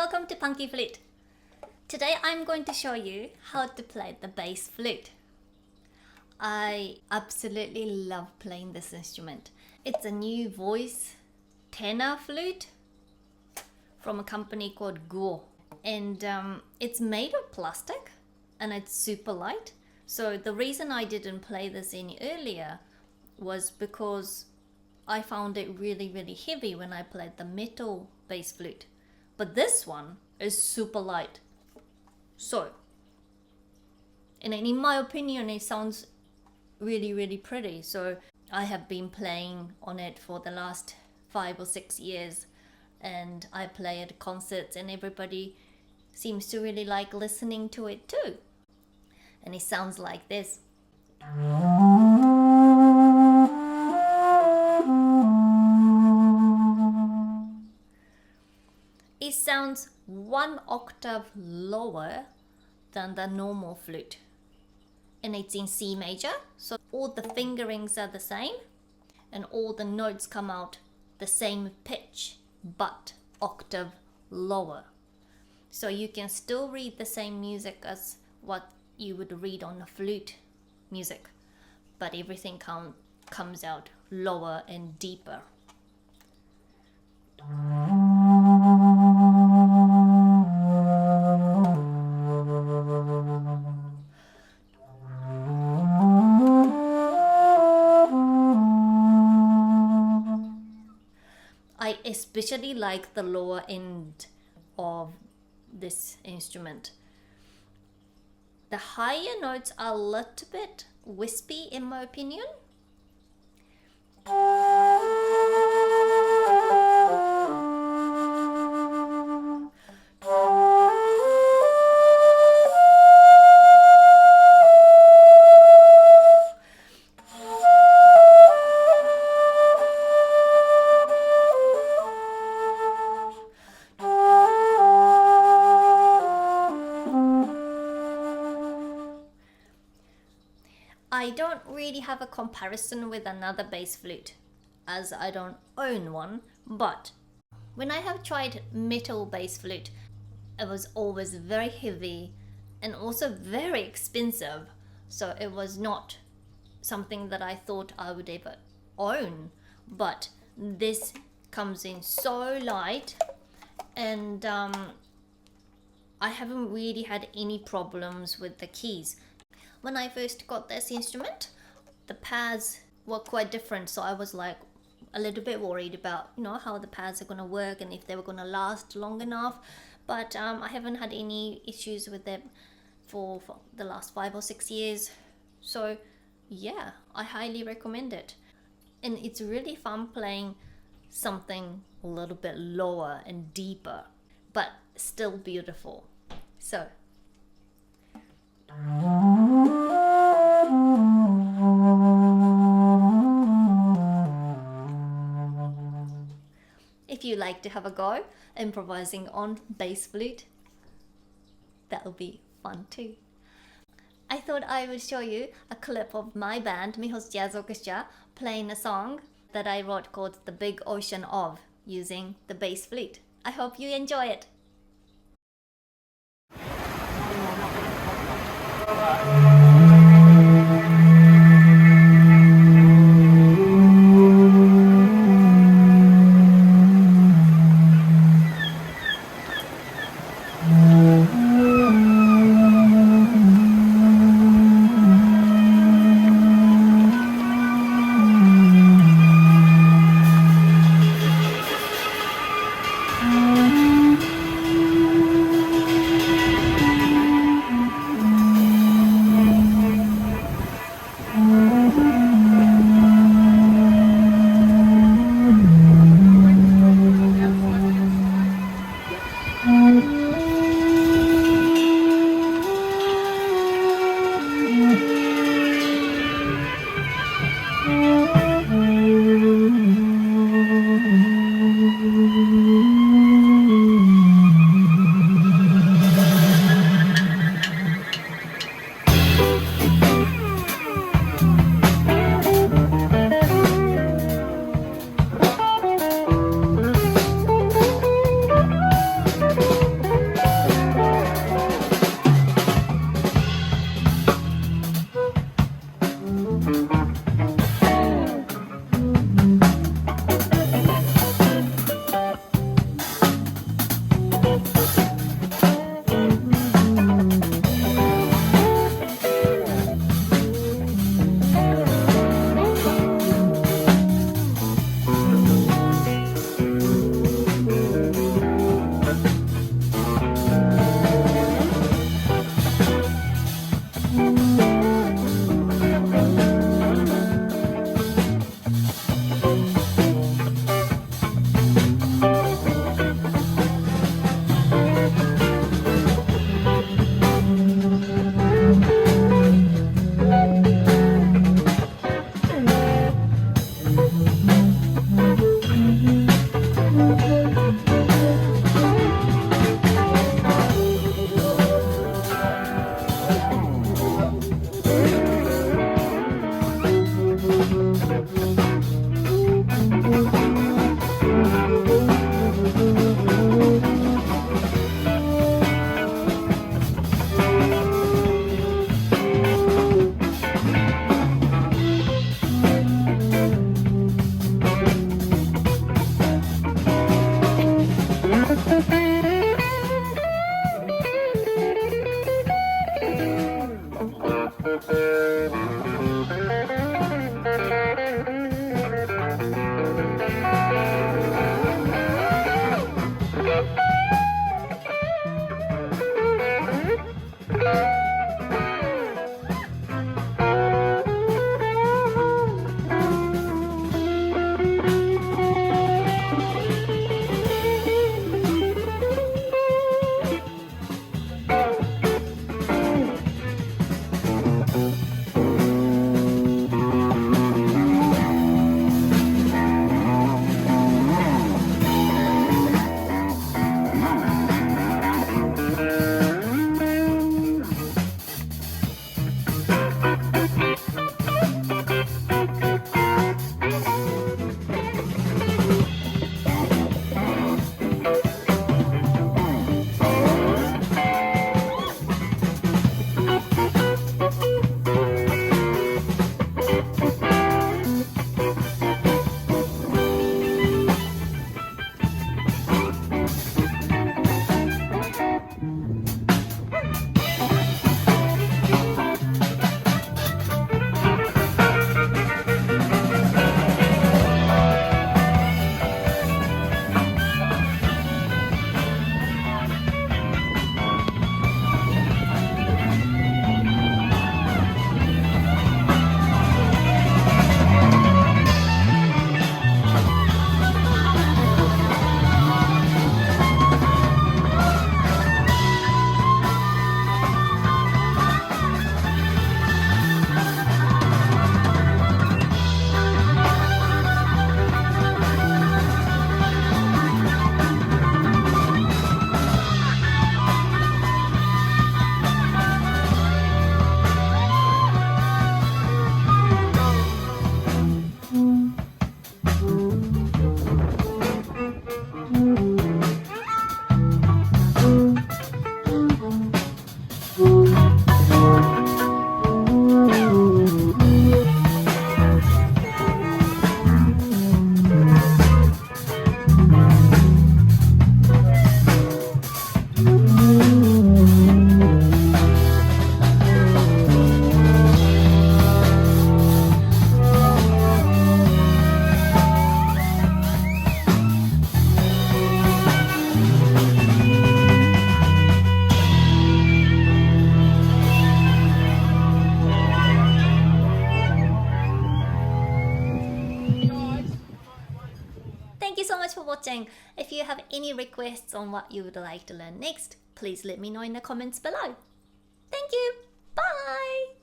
welcome to Punky Flute. Today I'm going to show you how to play the bass flute. I absolutely love playing this instrument. It's a new voice tenor flute from a company called Guo, and it's made of plastic and it's super light. So the reason I didn't play this any earlier was because I found it really heavy when I played the metal bass flute. But this one is super light. So, and in my opinion, it sounds really pretty. So I have been playing on it for the last 5 or 6 years, and I play at concerts and everybody seems to really like listening to it too. And it sounds like this. It sounds 1 octave lower than the normal flute, and it's in C major, so all the fingerings are the same and all the notes come out the same pitch but octave lower. So you can still read the same music as what you would read on the flute music, but everything comes out lower and deeper. I especially like the lower end of this instrument. The higher notes are a little bit wispy in my opinion. I don't really have a comparison with another bass flute as I don't own one, but when I have tried metal bass flute, it was always very heavy and also very expensive, so it was not something that I thought I would ever own. But this comes in so light, and I haven't really had any problems with the keys. When I first got this instrument, the pads were quite different, so I was like a little bit worried about, how the pads are going to work and if they were going to last long enough. But I haven't had any issues with them for the last 5 or 6 years. So yeah, I highly recommend it. And it's really fun playing something a little bit lower and deeper, but still beautiful. So if you like to have a go improvising on bass flute, that'll be fun too. I thought I would show you a clip of my band, Miho's Jazz Orchestra, playing a song that I wrote called The Big Ocean Of, using the bass flute. I hope you enjoy it. Thank you so much for watching. If you have any requests on what you would like to learn next, please let me know in the comments below. Thank you. Bye.